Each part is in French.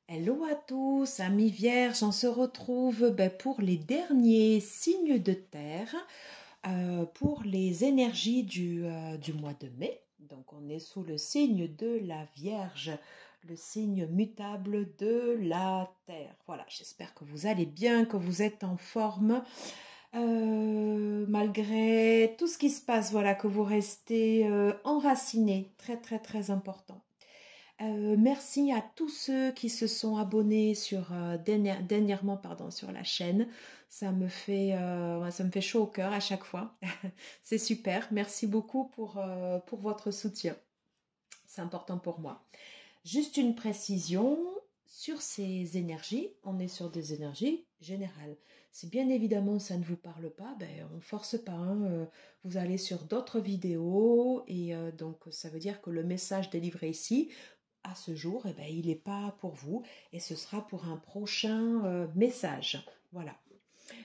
Hello à tous, amis vierges, on se retrouve pour les derniers signes de terre, pour les énergies du mois de mai. Donc on est sous le signe de la Vierge, le signe mutable de la terre. Voilà, j'espère que vous allez bien, que vous êtes en forme. Malgré tout ce qui se passe, voilà, que vous restez enracinés, très très très important. Merci à tous ceux qui se sont abonnés dernièrement sur la chaîne. Ça me fait chaud au cœur à chaque fois. C'est super. Merci beaucoup pour votre soutien. C'est important pour moi. Juste une précision sur ces énergies. On est sur des énergies générales. Si bien évidemment ça ne vous parle pas, on ne force pas. Vous allez sur d'autres vidéos et donc ça veut dire que le message délivré ici, à ce jour, il n'est pas pour vous et ce sera pour un prochain message. Voilà.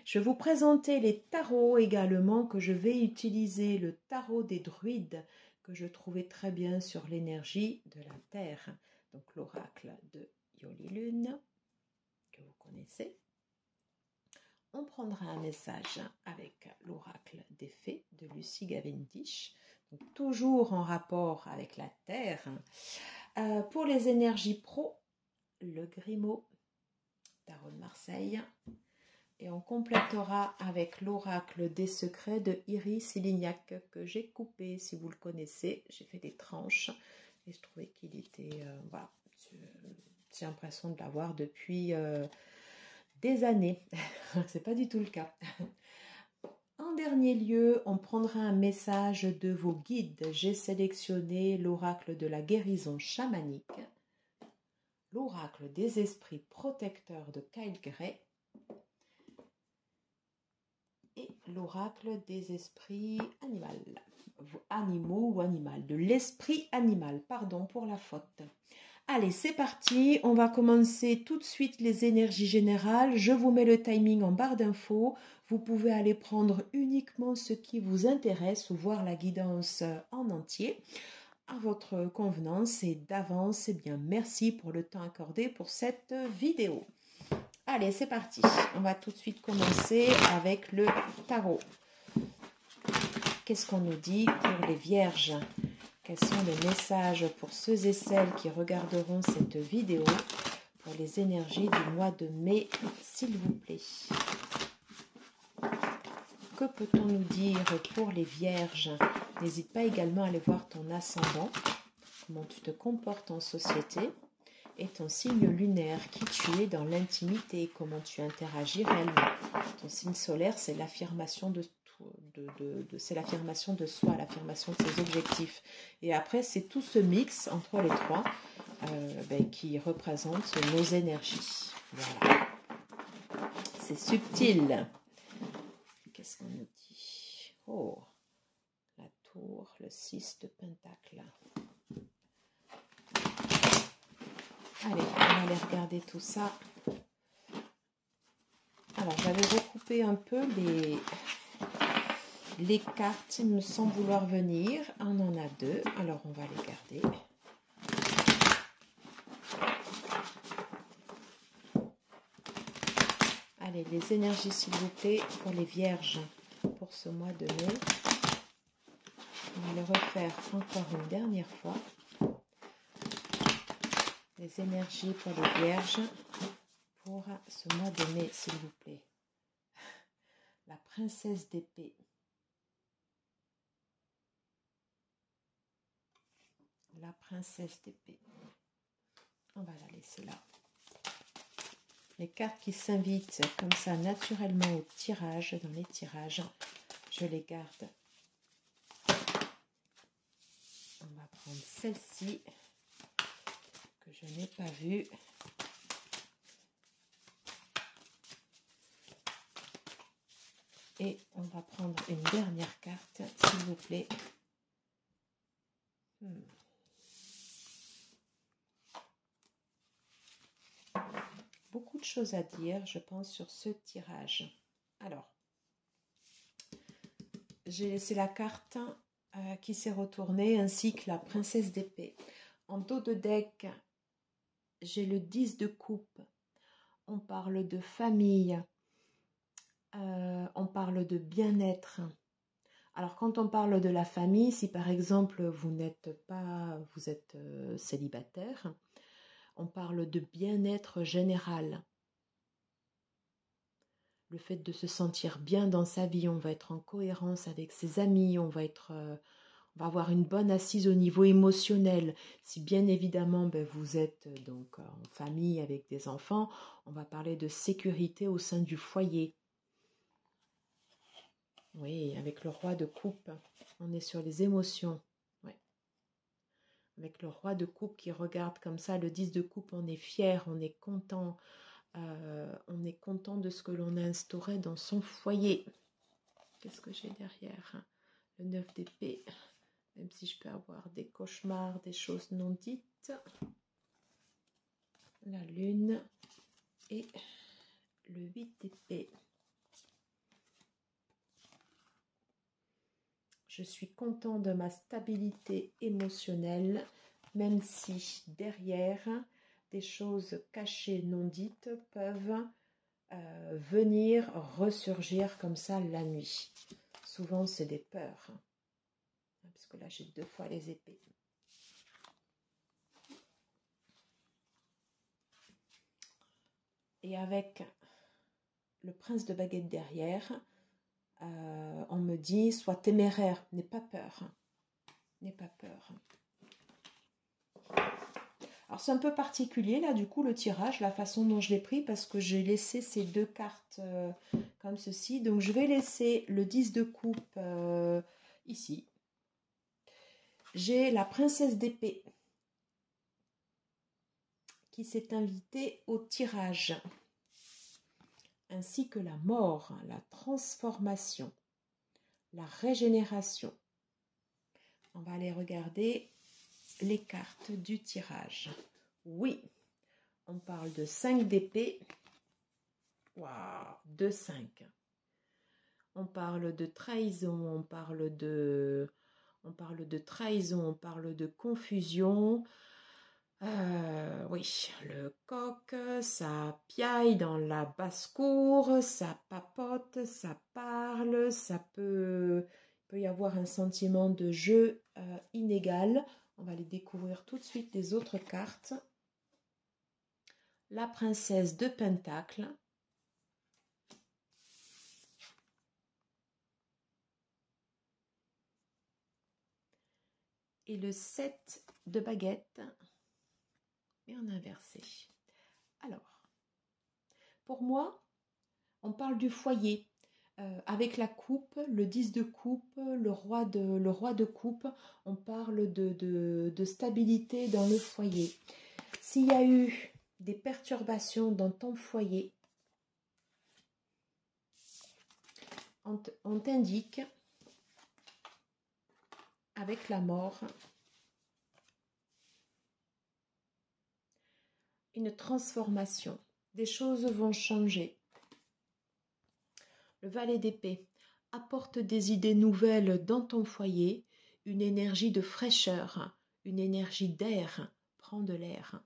Je vais vous présenter les tarots également que je vais utiliser. Le tarot des druides que je trouvais très bien sur l'énergie de la Terre. Donc l'oracle de Yoli Lune que vous connaissez. On prendra un message avec l'oracle des fées de Lucie Cavendish. Donc toujours en rapport avec la Terre. Pour les énergies pro, le Grimaud, tarot de Marseille. Et on complétera avec l'oracle des secrets de Iris Lignac que j'ai coupé, si vous le connaissez. J'ai fait des tranches et je trouvais qu'il était... voilà, j'ai l'impression de l'avoir depuis des années. C'est pas du tout le cas. En dernier lieu, on prendra un message de vos guides. J'ai sélectionné l'oracle de la guérison chamanique, l'oracle des esprits protecteurs de Kyle Gray et l'oracle des esprits animaux ou animal, de l'esprit animal, pardon pour la faute. Allez, c'est parti, on va commencer tout de suite les énergies générales. Je vous mets le timing en barre d'infos. Vous pouvez aller prendre uniquement ce qui vous intéresse ou voir la guidance en entier à votre convenance et d'avance. Eh bien, merci pour le temps accordé pour cette vidéo. Allez, c'est parti. On va tout de suite commencer avec le tarot. Qu'est-ce qu'on nous dit pour les vierges ? Quels sont les messages pour ceux et celles qui regarderont cette vidéo pour les énergies du mois de mai, s'il vous plaît? Que peut-on nous dire pour les vierges? N'hésite pas également à aller voir ton ascendant, comment tu te comportes en société, et ton signe lunaire, qui tu es dans l'intimité, comment tu interagis réellement. Ton signe solaire, c'est l'affirmation c'est l'affirmation de soi, l'affirmation de ses objectifs. Et après, c'est tout ce mix entre les trois qui représente nos énergies. Voilà. C'est subtil. Qu'est-ce qu'on nous dit? Oh, la tour, le 6 de pentacle. Allez, on va aller regarder tout ça. Alors, j'avais recoupé un peu les cartes sans vouloir venir. On en a deux, alors on va les garder. Allez, les énergies, s'il vous plaît, pour les vierges, pour ce mois de mai. On va les refaire encore une dernière fois. Les énergies pour les vierges pour ce mois de mai, s'il vous plaît. La princesse d'épée. La princesse d'épée. On va la laisser là. Les cartes qui s'invitent comme ça naturellement au tirage, dans les tirages, je les garde. On va prendre celle-ci que je n'ai pas vue. Et on va prendre une dernière carte, s'il vous plaît. Beaucoup de choses à dire, je pense, sur ce tirage. Alors, j'ai laissé la carte qui s'est retournée, ainsi que la princesse d'épée. En dos de deck, j'ai le 10 de coupe. On parle de famille, on parle de bien-être. Alors quand on parle de la famille, si par exemple vous êtes célibataire, on parle de bien-être général. Le fait de se sentir bien dans sa vie, on va être en cohérence avec ses amis, on va avoir une bonne assise au niveau émotionnel. Si bien évidemment vous êtes donc en famille avec des enfants, on va parler de sécurité au sein du foyer. Oui, avec le roi de coupe, on est sur les émotions. Ouais. Avec le roi de coupe qui regarde comme ça, le 10 de coupe, on est fier, on est content. On est content de ce que l'on a instauré dans son foyer. Qu'est-ce que j'ai derrière? Le 9 d'épée, même si je peux avoir des cauchemars, des choses non dites. La lune et le 8 d'épée. Je suis content de ma stabilité émotionnelle, même si derrière, des choses cachées, non dites, peuvent venir ressurgir comme ça la nuit. Souvent, c'est des peurs. Parce que là, j'ai 2 fois les épées. Et avec le prince de baguette derrière, on me dit, sois téméraire, n'aie pas peur. N'aie pas peur. Alors, c'est un peu particulier, là, du coup, le tirage, la façon dont je l'ai pris, parce que j'ai laissé ces 2 cartes comme ceci. Donc, je vais laisser le 10 de coupe ici. J'ai la princesse d'épée qui s'est invitée au tirage, ainsi que la mort, la transformation, la régénération. On va aller regarder les cartes du tirage. Oui, on parle de 5 d'épée. Waouh, 2-5. On parle de trahison, on parle de trahison, on parle de confusion. Oui, le coq, ça piaille dans la basse-cour, ça papote, ça parle, il peut y avoir un sentiment de jeu inégal. On va les découvrir tout de suite les autres cartes. La princesse de Pentacle. Et le 7 de baguette. Et en inversé. Alors, pour moi, on parle du foyer. Avec la coupe, le 10 de coupe, le roi de coupe, on parle de stabilité dans le foyer. S'il y a eu des perturbations dans ton foyer, on t'indique avec la mort une transformation. Des choses vont changer. Le valet d'épée apporte des idées nouvelles dans ton foyer, une énergie de fraîcheur, une énergie d'air. Prends de l'air.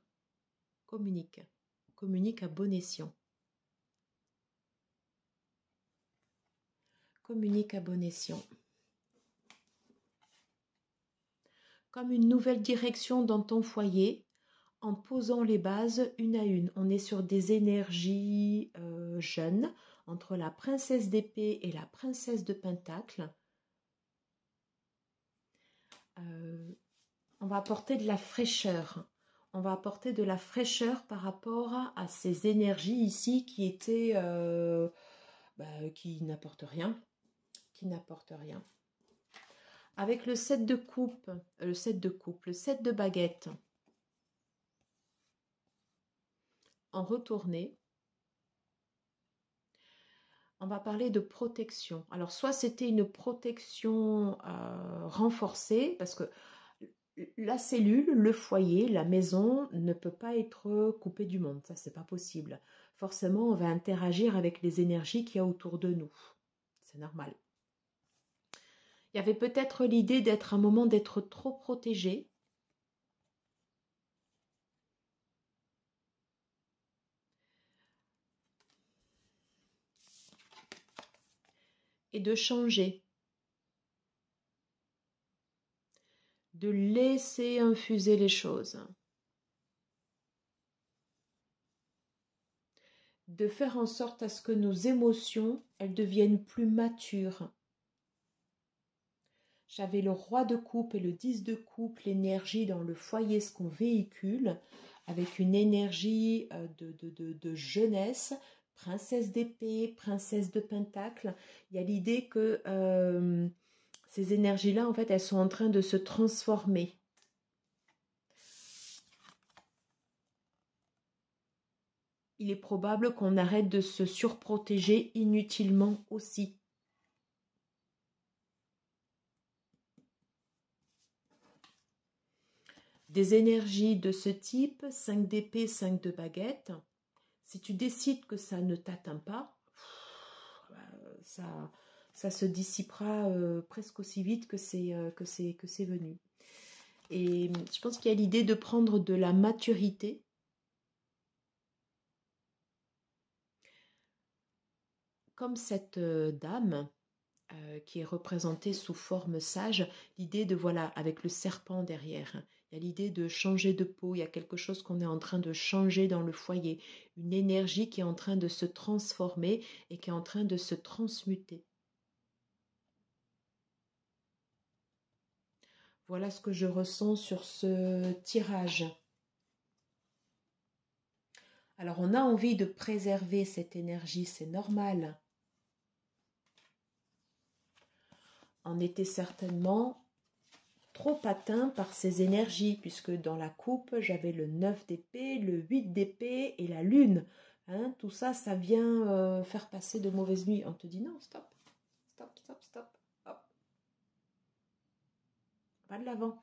Communique. Communique à bon escient. Communique à bon escient. Comme une nouvelle direction dans ton foyer, en posant les bases une à une. On est sur des énergies jeunes, entre la princesse d'épée et la princesse de pentacle. On va apporter de la fraîcheur. On va apporter de la fraîcheur par rapport à ces énergies ici qui étaient... qui n'apportent rien. Qui n'apportent rien. Avec le 7 de coupe, le 7 de baguette, en retourné, on va parler de protection. Alors, soit c'était une protection renforcée, parce que la cellule, le foyer, la maison ne peut pas être coupée du monde. Ça, c'est pas possible. Forcément, on va interagir avec les énergies qu'il y a autour de nous. C'est normal. Il y avait peut-être l'idée d'être un moment d'être trop protégé. et de changer, de laisser infuser les choses, de faire en sorte à ce que nos émotions, elles deviennent plus matures. J'avais le roi de coupe et le 10 de coupe, l'énergie dans le foyer, ce qu'on véhicule, avec une énergie de jeunesse, princesse d'épée, princesse de pentacle. Il y a l'idée que ces énergies-là, en fait, elles sont en train de se transformer. Il est probable qu'on arrête de se surprotéger inutilement aussi. Des énergies de ce type, 5 d'épée, 5 de baguette, si tu décides que ça ne t'atteint pas, ça se dissipera presque aussi vite que c'est venu. Et je pense qu'il y a l'idée de prendre de la maturité. Comme cette dame qui est représentée sous forme sage, l'idée de, voilà, avec le serpent derrière, il y a l'idée de changer de peau, il y a quelque chose qu'on est en train de changer dans le foyer, une énergie qui est en train de se transformer et qui est en train de se transmuter. Voilà ce que je ressens sur ce tirage. Alors, on a envie de préserver cette énergie, c'est normal. On était certainement trop atteint par ces énergies, puisque dans la coupe, j'avais le 9 d'épée, le 8 d'épée et la lune. Hein, tout ça, ça vient faire passer de mauvaises nuits. On te dit non, stop, stop, stop, stop, hop. Va de l'avant.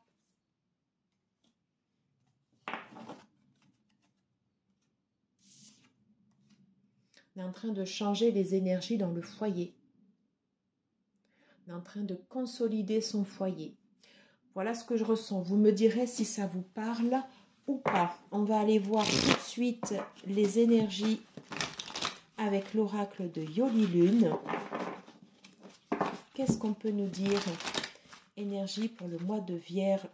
On est en train de changer les énergies dans le foyer. On est en train de consolider son foyer. Voilà ce que je ressens. Vous me direz si ça vous parle ou pas. On va aller voir tout de suite les énergies avec l'oracle de Yoli Lune. Qu'est-ce qu'on peut nous dire? Énergie pour le mois de Vierge.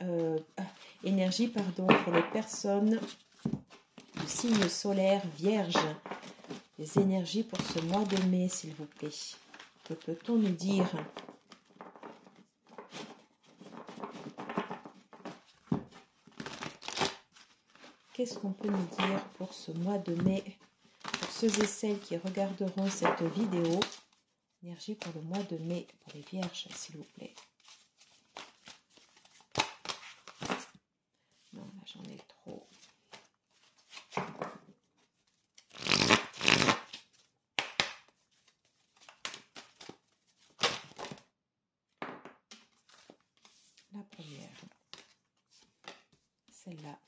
Énergie, pardon, pour les personnes du signe solaire Vierge. Les énergies pour ce mois de mai, s'il vous plaît. Que peut-on nous dire? Qu'est-ce qu'on peut nous dire pour ce mois de mai? Pour ceux et celles qui regarderont cette vidéo, énergie pour le mois de mai, pour les vierges, s'il vous plaît. Non, là j'en ai trop. La première, celle-là.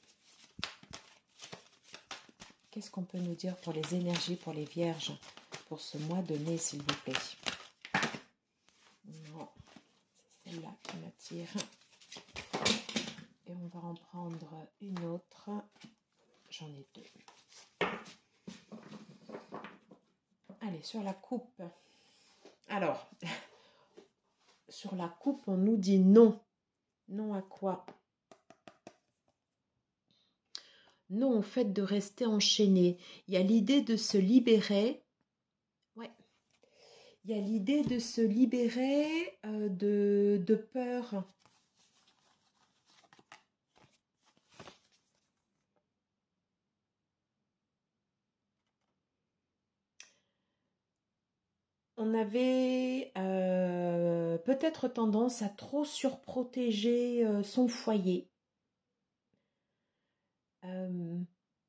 Qu'est-ce qu'on peut nous dire pour les énergies pour les vierges pour ce mois de mai, s'il vous plaît? Non, c'est celle-là qui m'attire. Et on va en prendre une autre. J'en ai deux. Allez, sur la coupe. Alors, sur la coupe, on nous dit non. Non à quoi? Non au fait de rester enchaîné. Il y a l'idée de se libérer. Ouais. Il y a l'idée de se libérer de peur. On avait peut-être tendance à trop surprotéger son foyer.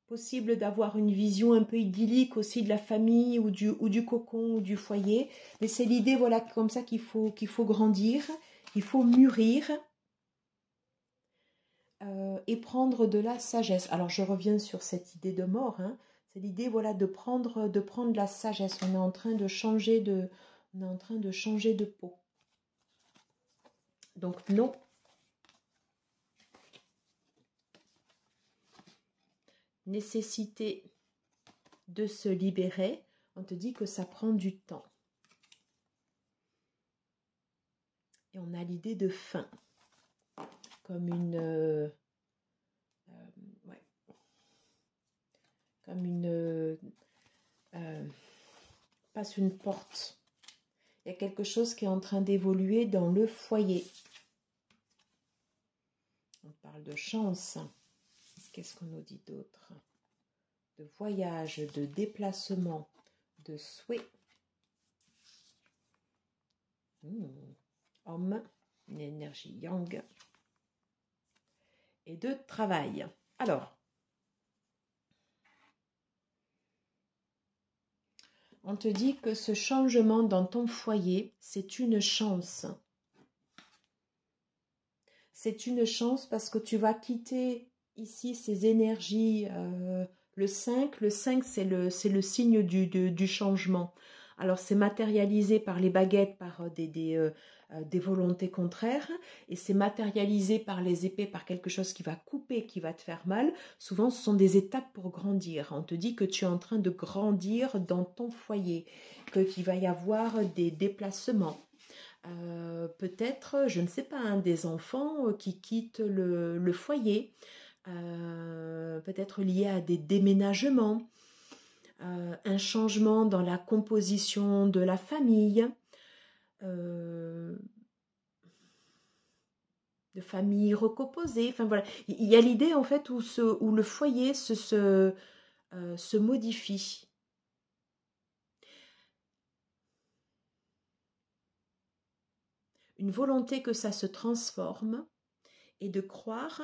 Possible d'avoir une vision un peu idyllique aussi de la famille ou du cocon ou du foyer. Mais c'est l'idée, voilà, comme ça qu'il faut grandir, il faut mûrir et prendre de la sagesse. Alors je reviens sur cette idée de mort, hein. C'est l'idée, voilà, de prendre la sagesse. On est en train de changer de peau. Donc non. Nécessité de se libérer, on te dit que ça prend du temps. Et on a l'idée de fin. Comme une... ouais. Comme une... passe une porte. Il y a quelque chose qui est en train d'évoluer dans le foyer. On parle de chance. Qu'est-ce qu'on nous dit d'autre? De voyage, de déplacement, de souhait. Homme, une énergie yang. Et de travail. Alors, on te dit que ce changement dans ton foyer, c'est une chance. C'est une chance parce que tu vas quitter ici ces énergies. Le 5 c'est le signe du changement. Alors c'est matérialisé par les baguettes, par des volontés contraires, et c'est matérialisé par les épées, par quelque chose qui va couper, qui va te faire mal. Souvent ce sont des étapes pour grandir. On te dit que tu es en train de grandir dans ton foyer, qu'il va y avoir des déplacements. Peut-être, je ne sais pas, hein, des enfants qui quittent le foyer, peut-être lié à des déménagements, un changement dans la composition de la famille, de famille recomposée. Enfin voilà, il y a l'idée en fait où le foyer se modifie. Une volonté que ça se transforme et de croire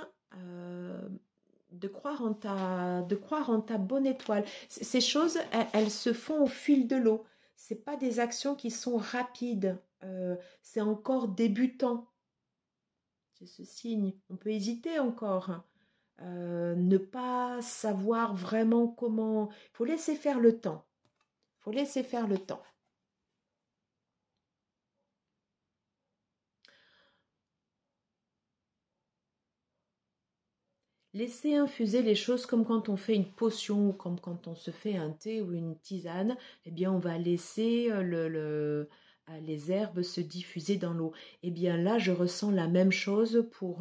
en ta bonne étoile. Ces choses, elles se font au fil de l'eau. C'est pas des actions qui sont rapides. C'est encore débutant. C'est ce signe. On peut hésiter encore. Ne pas savoir vraiment comment. Il faut laisser faire le temps. Il faut laisser faire le temps. Laisser infuser les choses comme quand on fait une potion ou comme quand on se fait un thé ou une tisane, eh bien on va laisser les herbes se diffuser dans l'eau. Eh bien là, je ressens la même chose pour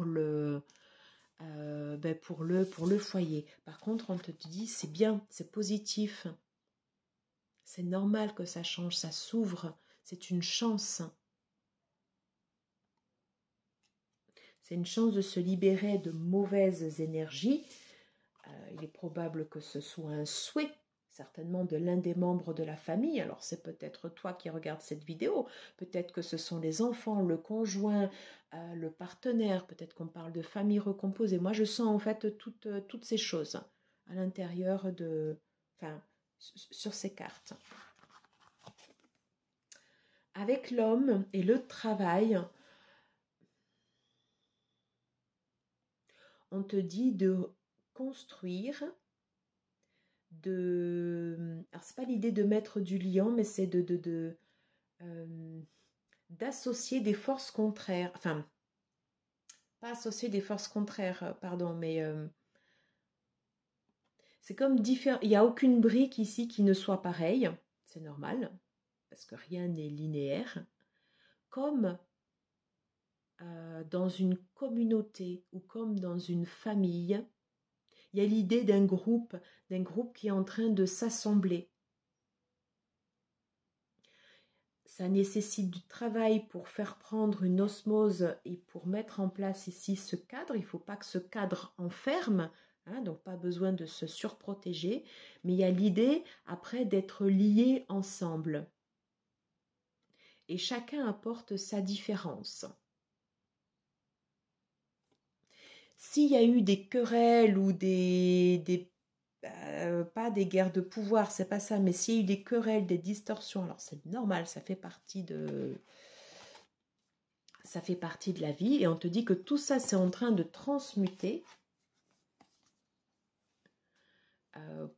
pour le foyer. Par contre, on te dit, c'est bien, c'est positif. C'est normal que ça change, ça s'ouvre. C'est une chance. C'est une chance de se libérer de mauvaises énergies. Il est probable que ce soit un souhait, certainement de l'un des membres de la famille. Alors c'est peut-être toi qui regardes cette vidéo, peut-être que ce sont les enfants, le conjoint, le partenaire, peut-être qu'on parle de famille recomposée. Moi je sens en fait toutes ces choses à l'intérieur sur ces cartes. Avec l'homme et le travail, on te dit de construire, alors c'est pas l'idée de mettre du liant, mais c'est d'associer des forces contraires, enfin, pas associer des forces contraires, pardon, mais c'est comme différent, il n'y a aucune brique ici qui ne soit pareille, c'est normal, parce que rien n'est linéaire, comme dans une communauté ou comme dans une famille, il y a l'idée d'un groupe qui est en train de s'assembler. Ça nécessite du travail pour faire prendre une osmose et pour mettre en place ici ce cadre. Il ne faut pas que ce cadre enferme, hein, donc pas besoin de se surprotéger, mais il y a l'idée après d'être liés ensemble. Et chacun apporte sa différence. S'il y a eu des querelles ou pas des guerres de pouvoir, c'est pas ça, mais s'il y a eu des querelles, des distorsions, alors c'est normal, ça fait partie de la vie, et on te dit que tout ça c'est en train de transmuter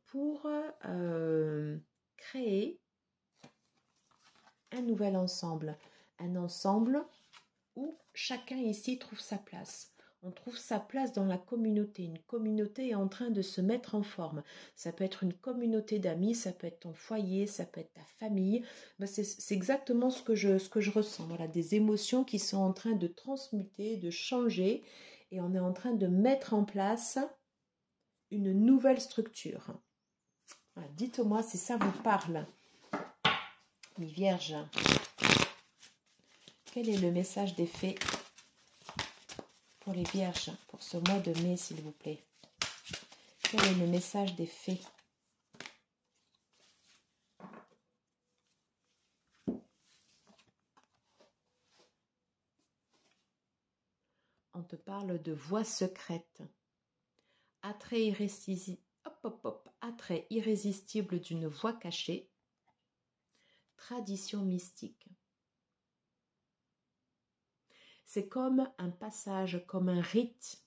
pour créer un nouvel ensemble, un ensemble où chacun ici trouve sa place. On trouve sa place dans la communauté. Une communauté est en train de se mettre en forme. Ça peut être une communauté d'amis, ça peut être ton foyer, ça peut être ta famille. Ben, c'est exactement ce que je ressens. Voilà, des émotions qui sont en train de transmuter, de changer. Et on est en train de mettre en place une nouvelle structure. Voilà, dites-moi si ça vous parle. Les vierges. Quel est le message des fées pour les vierges pour ce mois de mai, s'il vous plaît? Quel est le message des fées? On te parle de voix secrète. Attrait irrésistible, attrait irrésistible d'une voix cachée. Tradition mystique. C'est comme un passage, comme un rite.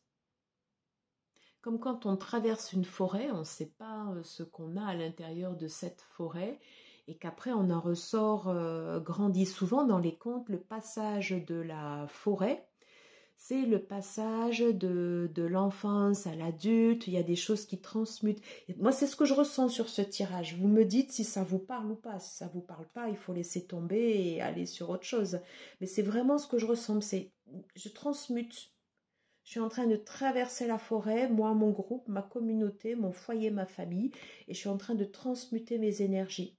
Comme quand on traverse une forêt, on ne sait pas ce qu'on a à l'intérieur de cette forêt et qu'après on en ressort grandi. Souvent dans les contes, le passage de la forêt, c'est le passage de l'enfance à l'adulte. Il y a des choses qui transmutent. Et moi, c'est ce que je ressens sur ce tirage. Vous me dites si ça vous parle ou pas. Si ça ne vous parle pas, il faut laisser tomber et aller sur autre chose. Mais c'est vraiment ce que je ressens. Je transmute. Je suis en train de traverser la forêt, moi, mon groupe, ma communauté, mon foyer, ma famille, et je suis en train de transmuter mes énergies.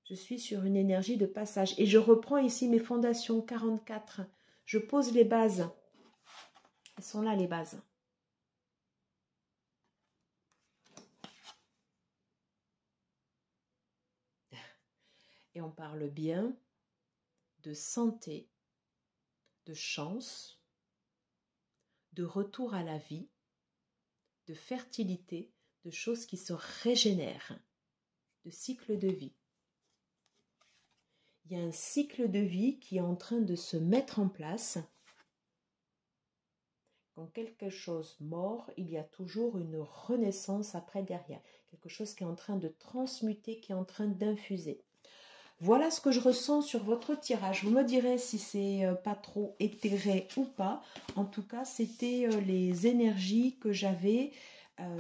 Je suis sur une énergie de passage. Et je reprends ici mes fondations 44. Je pose les bases. Elles sont là, les bases. Et on parle bien de santé, de chance, de retour à la vie, de fertilité, de choses qui se régénèrent, de cycle de vie. Il y a un cycle de vie qui est en train de se mettre en place. Quand quelque chose mord, il y a toujours une renaissance après derrière. Quelque chose qui est en train de transmuter, qui est en train d'infuser. Voilà ce que je ressens sur votre tirage. Vous me direz si c'est pas trop éthéré ou pas. En tout cas, c'était les énergies que j'avais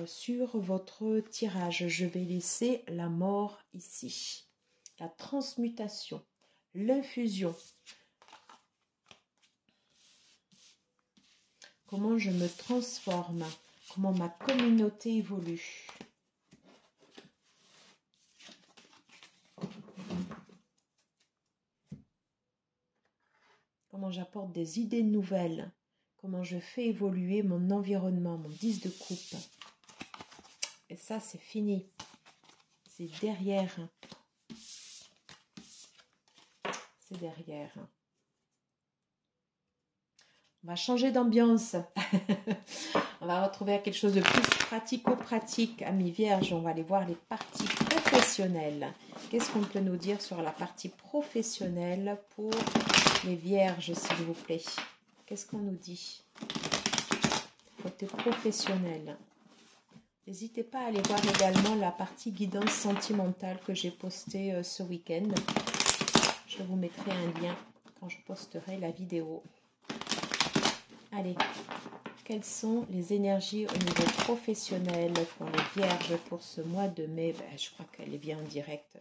sur votre tirage. Je vais laisser la mort ici. La transmutation, l'infusion. Comment je me transforme, comment ma communauté évolue. Comment j'apporte des idées nouvelles, comment je fais évoluer mon environnement, mon 10 de coupe. Et ça, c'est fini. C'est derrière. C'est derrière. On va changer d'ambiance. On va retrouver quelque chose de plus pratico-pratique, amis vierges. On va aller voir les parties professionnelles. Qu'est-ce qu'on peut nous dire sur la partie professionnelle pour les vierges, s'il vous plaît? Qu'est-ce qu'on nous dit? Côté professionnel. N'hésitez pas à aller voir également la partie guidance sentimentale que j'ai postée ce week-end. Je vous mettrai un lien quand je posterai la vidéo. Allez, quelles sont les énergies au niveau professionnel pour les vierges pour ce mois de mai? Je crois qu'elle est bien en direct.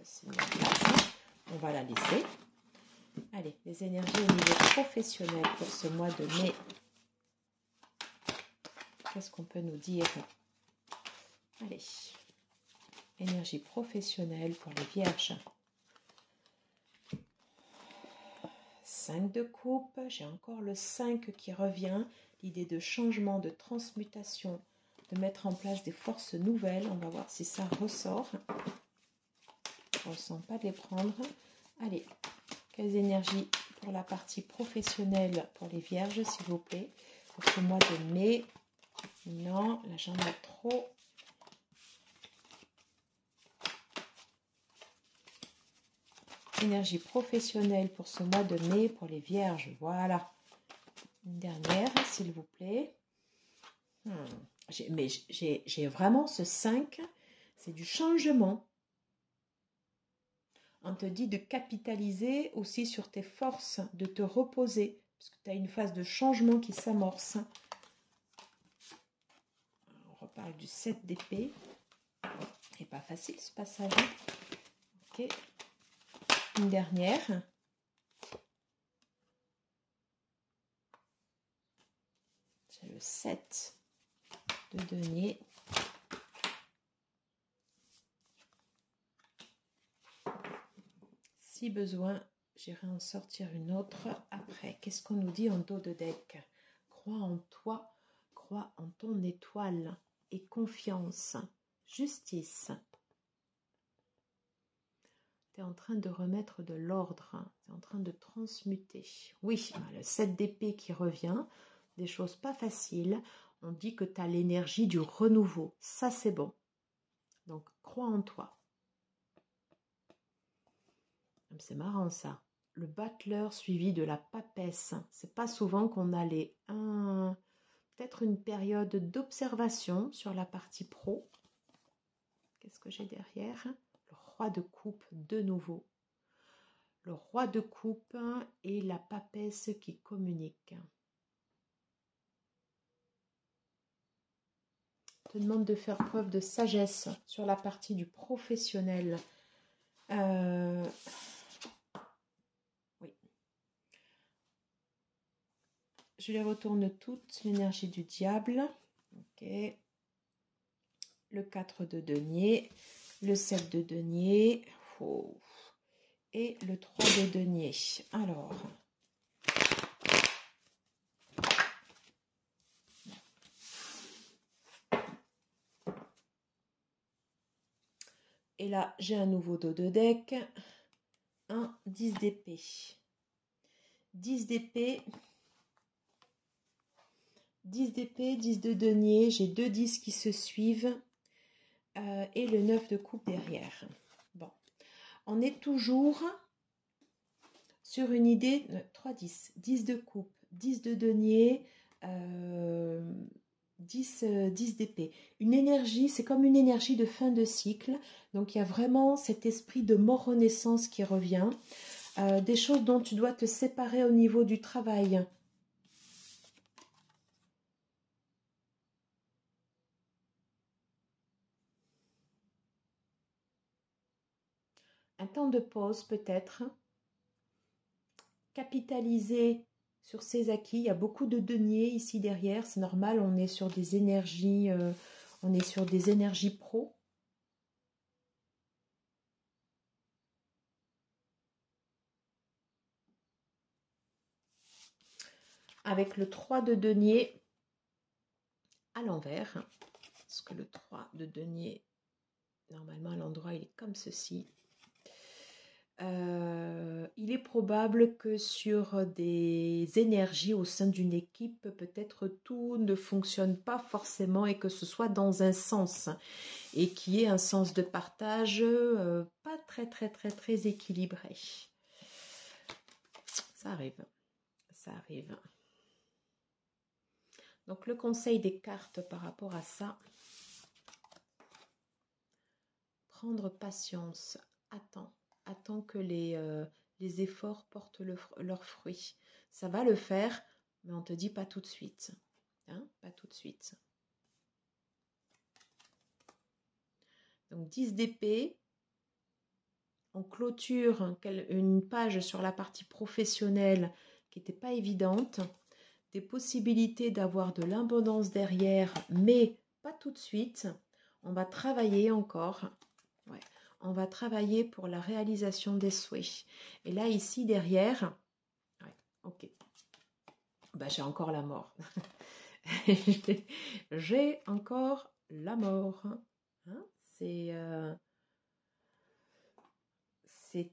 On va la laisser. Allez, les énergies au niveau professionnel pour ce mois de mai. Qu'est-ce qu'on peut nous dire? Allez, énergie professionnelle pour les vierges. 5 de coupe, j'ai encore le 5 qui revient, l'idée de changement, de transmutation, de mettre en place des forces nouvelles. On va voir si ça ressort. Je ne ressens pas de les prendre. Allez, quelles énergies pour la partie professionnelle pour les vierges, s'il vous plaît, pour ce mois de mai? Non, là j'en ai trop. Énergie professionnelle pour ce mois de mai pour les vierges. Voilà. Une dernière, s'il vous plaît. J'ai vraiment ce 5. C'est du changement. On te dit de capitaliser aussi sur tes forces, de te reposer. Parce que tu as une phase de changement qui s'amorce. parle du 7 d'épée. Et pas facile ce passage. Ok. Une dernière. J'ai le 7 de denier. Si besoin, j'irai en sortir une autre après. Qu'est-ce qu'on nous dit en dos de deck? Crois en toi, crois en ton étoile et confiance. Justice. Tu es en train de remettre de l'ordre. Tu es en train de transmuter. Oui, le 7 d'épée qui revient. Des choses pas faciles. On dit que tu as l'énergie du renouveau. Ça, c'est bon. Donc, crois en toi. C'est marrant ça. Le battleur suivi de la papesse. C'est pas souvent qu'on a peut-être une période d'observation sur la partie pro. Qu'est-ce que j'ai derrière? Le roi de coupe de nouveau. Le roi de coupe et la papesse qui communique. Te demande de faire preuve de sagesse sur la partie du professionnel. Oui. Je les retourne toutes. L'énergie du diable. Ok. Le 4 de denier. Le 7 de denier. Oh. Et le 3 de denier. Alors. Et là, j'ai un nouveau dos de deck. Un 10 d'épée. 10 d'épée. 10 d'épée, 10 de denier. J'ai 2 10 qui se suivent. Et le 9 de coupe derrière. Bon. On est toujours sur une idée. 3 10. 10 de coupe. 10 de denier. 10 d'épée. Une énergie, c'est comme une énergie de fin de cycle. Donc, il y a vraiment cet esprit de mort-renaissance qui revient. Des choses dont tu dois te séparer au niveau du travail. Un temps de pause peut-être. Capitaliser sur ses acquis. Il y a beaucoup de deniers ici derrière. C'est normal, on est sur des énergies, pro. Avec le 3 de denier à l'envers. Parce que le 3 de denier, normalement à l'endroit, il est comme ceci. Il est probable que sur des énergies au sein d'une équipe, peut-être tout ne fonctionne pas forcément et que ce soit dans un sens et qu'il y ait un sens de partage pas très équilibré. Ça arrive, ça arrive. Donc le conseil des cartes par rapport à ça, prendre patience, attends que les efforts portent leurs fruits. Ça va le faire, mais on ne te dit pas tout de suite. Hein, pas tout de suite. Donc 10 d'épée. On clôture une page sur la partie professionnelle qui n'était pas évidente. Des possibilités d'avoir de l'abondance derrière, mais pas tout de suite. On va travailler encore. Ouais. On va travailler pour la réalisation des souhaits. Et là, ici, derrière, ouais, ok. Ben, j'ai encore la mort. J'ai encore la mort. Hein, c'est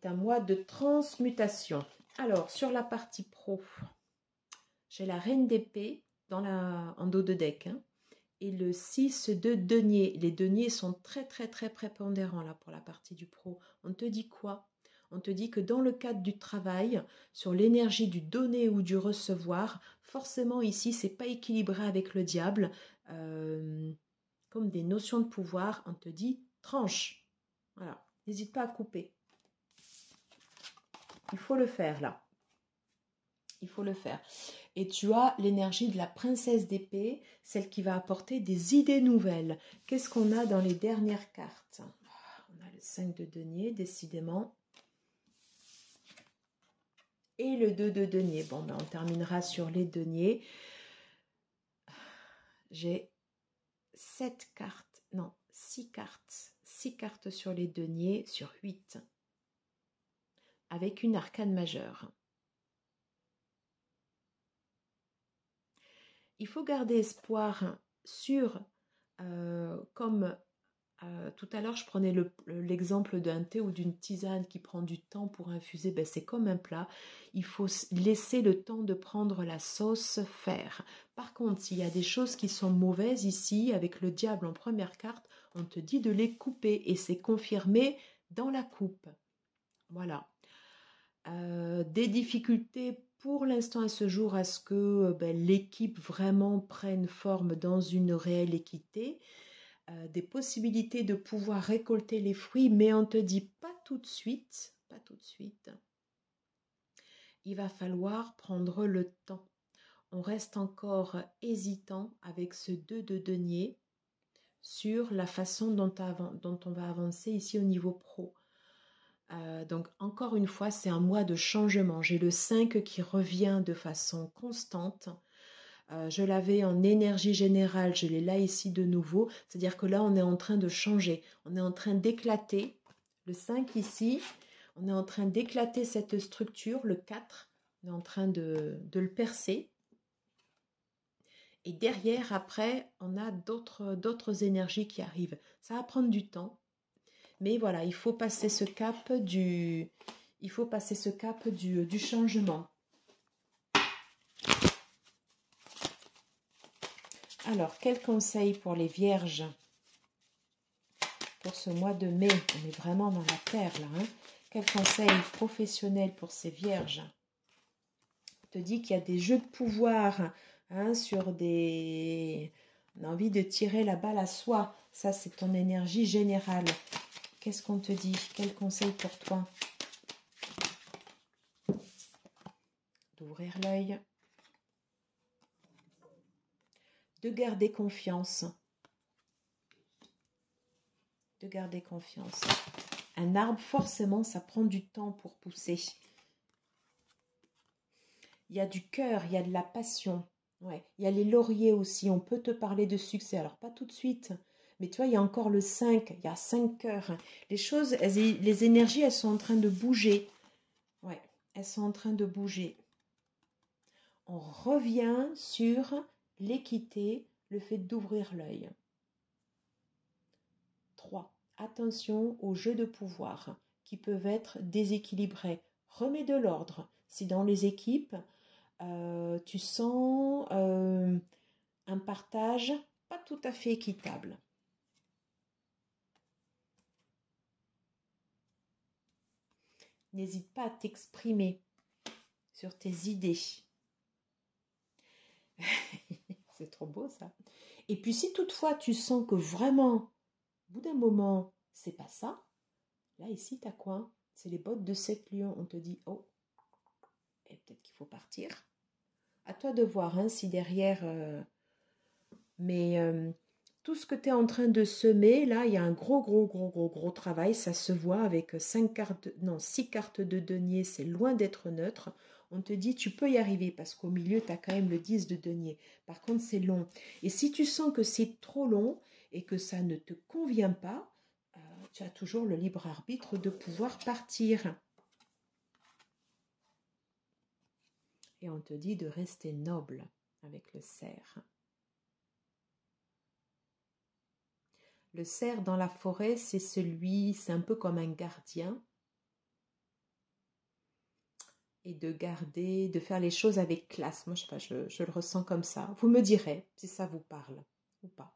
un mois de transmutation. Alors, sur la partie pro, j'ai la reine d'épée en dos de deck. Hein, et le 6 de denier. Les deniers sont très prépondérants là pour la partie du pro. On te dit quoi? On te dit que dans le cadre du travail, sur l'énergie du donner ou du recevoir, forcément ici, c'est pas équilibré avec le diable. Comme des notions de pouvoir, on te dit tranche. Voilà, n'hésite pas à couper. Il faut le faire là. Il faut le faire. Et tu as l'énergie de la princesse d'épée, celle qui va apporter des idées nouvelles. Qu'est-ce qu'on a dans les dernières cartes? On a le 5 de denier, décidément. Et le 2 de denier. Bon, ben, on terminera sur les deniers. J'ai 7 cartes, non, 6 cartes. 6 cartes sur les deniers, sur 8. Avec une arcane majeure. Il faut garder espoir sur, comme tout à l'heure je prenais l'exemple d'un thé ou d'une tisane qui prend du temps pour infuser, ben c'est comme un plat, il faut laisser le temps de prendre la sauce faire. Par contre, s'il y a des choses qui sont mauvaises ici, avec le diable en première carte, on te dit de les couper et c'est confirmé dans la coupe. Voilà. Des difficultés pour l'instant à ce jour à ce que l'équipe vraiment prenne forme dans une réelle équité, des possibilités de pouvoir récolter les fruits, mais on te dit pas tout de suite, pas tout de suite. Il va falloir prendre le temps. On reste encore hésitant avec ce 2 de denier sur la façon dont on va avancer ici au niveau pro. Donc encore une fois, c'est un mois de changement. J'ai le 5 qui revient de façon constante. Je l'avais en énergie générale, je l'ai là ici de nouveau. C'est-à-dire que là, on est en train de changer. On est en train d'éclater. Le 5 ici, on est en train d'éclater cette structure. Le 4, on est en train de le percer. Et derrière, après, on a d'autres énergies qui arrivent. Ça va prendre du temps. Mais voilà, il faut passer ce cap du changement. Alors, quel conseil pour les vierges pour ce mois de mai? On est vraiment dans la terre là. Hein. Quel conseil professionnel pour ces vierges? On te dit qu'il y a des jeux de pouvoir sur des... On a envie de tirer la balle à soi. Ça, c'est ton énergie générale. Qu'est-ce qu'on te dit? Quel conseil pour toi? D'ouvrir l'œil. De garder confiance. De garder confiance. Un arbre, forcément, ça prend du temps pour pousser. Il y a du cœur, il y a de la passion. Ouais. Il y a les lauriers aussi. On peut te parler de succès. Alors, pas tout de suite. Mais tu vois, il y a encore le 5. Il y a 5 cœurs. Les choses, les énergies, elles sont en train de bouger. Ouais, elles sont en train de bouger. On revient sur l'équité, le fait d'ouvrir l'œil. 3. Attention aux jeux de pouvoir qui peuvent être déséquilibrés. Remets de l'ordre. Si dans les équipes, tu sens un partage pas tout à fait équitable. N'hésite pas à t'exprimer sur tes idées. C'est trop beau ça. Et puis si toutefois tu sens que vraiment, au bout d'un moment, c'est pas ça, là ici tu as quoi? C'est les bottes de 7 lions. On te dit, oh, et peut-être qu'il faut partir. À toi de voir hein, si derrière... tout ce que tu es en train de semer, là, il y a un gros travail. Ça se voit avec 6 cartes de denier. C'est loin d'être neutre. On te dit, tu peux y arriver parce qu'au milieu, tu as quand même le 10 de denier. Par contre, c'est long. Et si tu sens que c'est trop long et que ça ne te convient pas, tu as toujours le libre arbitre de pouvoir partir. Et on te dit de rester noble avec le cerf. Le cerf dans la forêt, c'est un peu comme un gardien. Et de faire les choses avec classe. Moi, je sais pas, je le ressens comme ça. Vous me direz si ça vous parle ou pas.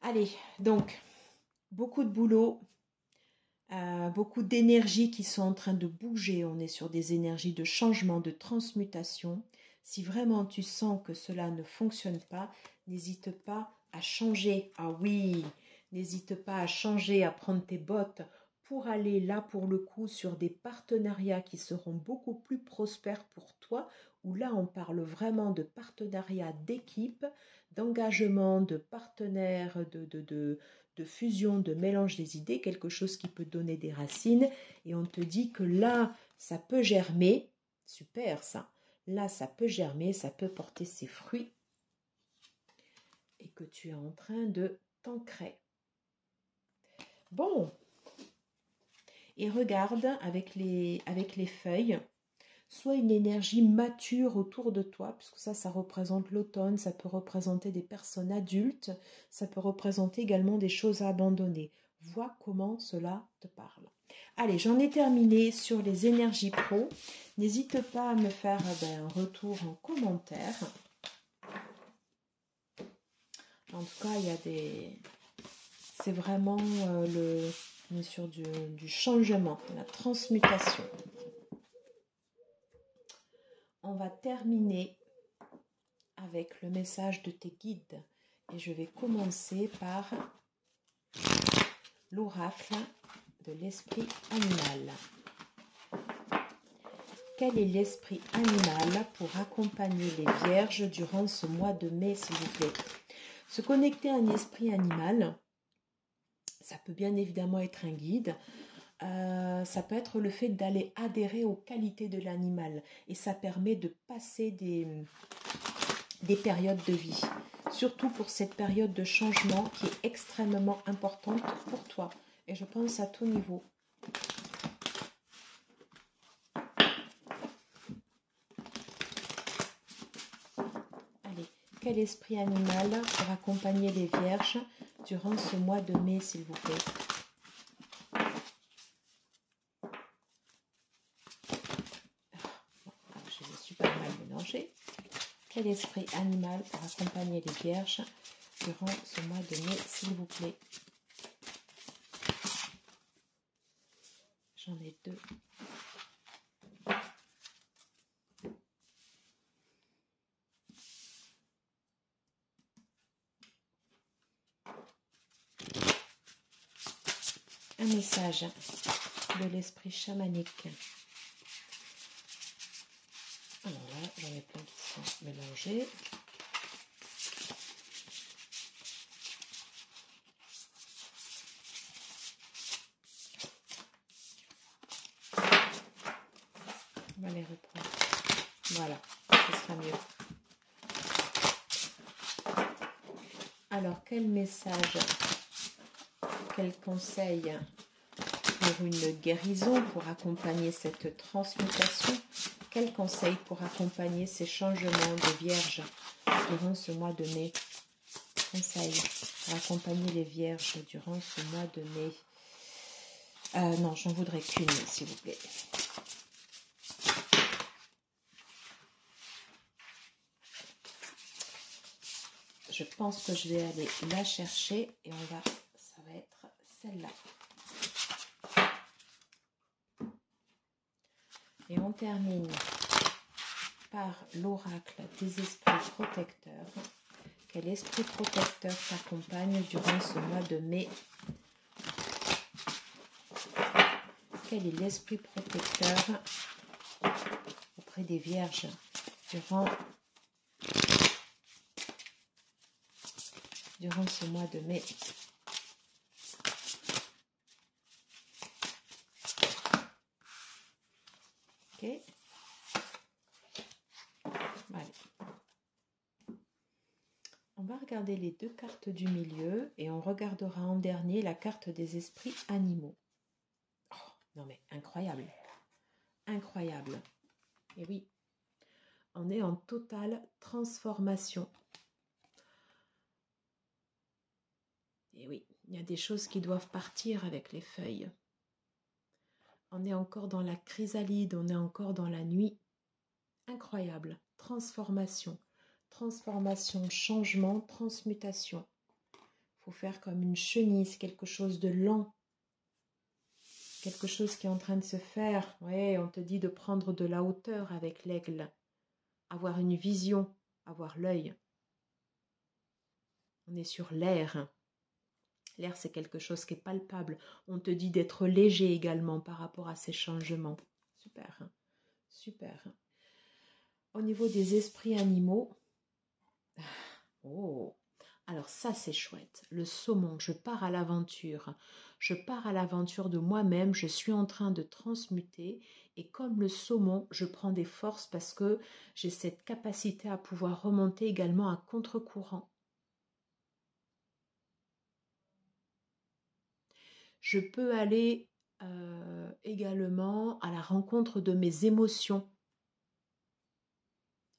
Allez, donc, beaucoup de boulot, beaucoup d'énergies qui sont en train de bouger. On est sur des énergies de changement, de transmutation. Si vraiment tu sens que cela ne fonctionne pas, n'hésite pas à changer. Ah oui, n'hésite pas à changer, à prendre tes bottes pour aller là, pour le coup, sur des partenariats qui seront beaucoup plus prospères pour toi, où là, on parle vraiment de partenariat d'équipe, d'engagement, de partenaires, de fusion, de mélange des idées, quelque chose qui peut donner des racines. Et on te dit que là, ça peut germer. Super ça. Là, ça peut germer, ça peut porter ses fruits. Et que tu es en train de t'ancrer. Bon. Et regarde avec les feuilles, soit une énergie mature autour de toi, puisque ça représente l'automne, ça peut représenter des personnes adultes, ça peut représenter également des choses à abandonner. Vois comment cela te parle. Allez, j'en ai terminé sur les énergies pro. N'hésite pas à me faire un retour en commentaire. En tout cas, il y a des... C'est vraiment on est sur du changement, de la transmutation. On va terminer avec le message de tes guides. Et je vais commencer par l'oracle de l'esprit animal. Quel est l'esprit animal pour accompagner les vierges durant ce mois de mai, s'il vous plaît? Se connecter à un esprit animal, ça peut bien évidemment être un guide. Ça peut être le fait d'aller adhérer aux qualités de l'animal. Et ça permet de passer des périodes de vie. Surtout pour cette période de changement qui est extrêmement importante pour toi. Et je pense à tout niveau. Allez, quel esprit animal pour accompagner les vierges durant ce mois de mai, s'il vous plaît? Je les ai super mal mélangés. Quel esprit animal pour accompagner les vierges durant ce mois de mai, s'il vous plaît? J'en ai deux. Un message de l'esprit chamanique. Alors là, j'en ai plein qui sont mélangés. On va les reprendre. Voilà, ce sera mieux. Alors, quel message, quel conseil pour une guérison, pour accompagner cette transmutation? Quel conseil pour accompagner ces changements de vierges durant ce mois de mai? Conseil pour accompagner les vierges durant ce mois de mai. Non, j'en voudrais qu'une, s'il vous plaît. Je pense que je vais aller la chercher et ça va être celle-là. Et on termine par l'oracle des esprits protecteurs. Quel esprit protecteur t'accompagne durant ce mois de mai? Quel est l'esprit protecteur auprès des vierges durant ce mois de mai? Ok. Allez. On va regarder les deux cartes du milieu et on regardera en dernier la carte des esprits animaux. Oh, non mais incroyable. Incroyable. Et oui, on est en totale transformation. Et oui, il y a des choses qui doivent partir avec les feuilles. On est encore dans la chrysalide, on est encore dans la nuit. Incroyable. Transformation. Transformation, changement, transmutation. Il faut faire comme une chenille, c'est quelque chose de lent. Quelque chose qui est en train de se faire. Ouais, on te dit de prendre de la hauteur avec l'aigle. Avoir une vision, avoir l'œil. On est sur l'air. L'air, c'est quelque chose qui est palpable. On te dit d'être léger également par rapport à ces changements. Super, hein. Super. Au niveau des esprits animaux, oh, alors ça c'est chouette. Le saumon, je pars à l'aventure. Je pars à l'aventure de moi-même. Je suis en train de transmuter. Et comme le saumon, je prends des forces parce que j'ai cette capacité à pouvoir remonter également à contre-courant. Je peux aller également à la rencontre de mes émotions.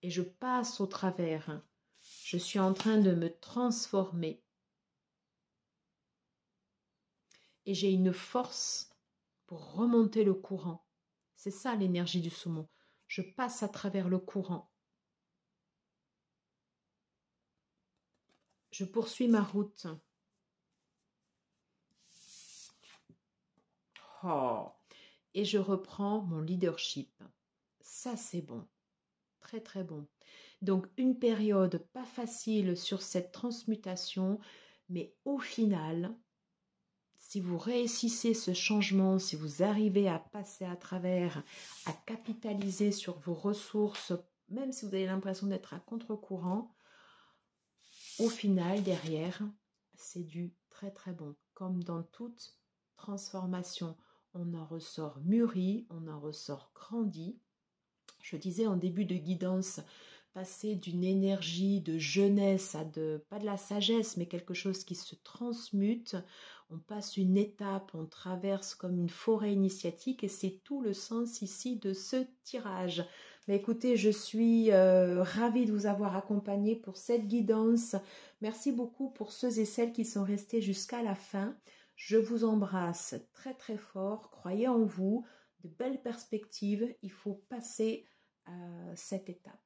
Et je passe au travers. Je suis en train de me transformer. Et j'ai une force pour remonter le courant. C'est ça l'énergie du saumon. Je passe à travers le courant. Je poursuis ma route. Oh. Et je reprends mon leadership. Ça, c'est bon. Très, très bon. Donc, une période pas facile sur cette transmutation, mais au final, si vous réussissez ce changement, si vous arrivez à passer à travers, à capitaliser sur vos ressources, même si vous avez l'impression d'être à contre-courant, au final, derrière, c'est du très très bon. Comme dans toute transformation, on en ressort mûri, on en ressort grandi. Je disais en début de guidance, passer d'une énergie de jeunesse à pas de la sagesse, mais quelque chose qui se transmute. On passe une étape, on traverse comme une forêt initiatique et c'est tout le sens ici de ce tirage. Mais écoutez, je suis ravie de vous avoir accompagné pour cette guidance. Merci beaucoup pour ceux et celles qui sont restés jusqu'à la fin. Je vous embrasse très très fort. Croyez en vous, de belles perspectives. Il faut passer cette étape.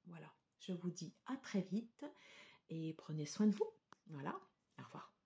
Voilà, je vous dis à très vite et prenez soin de vous. Voilà, au revoir.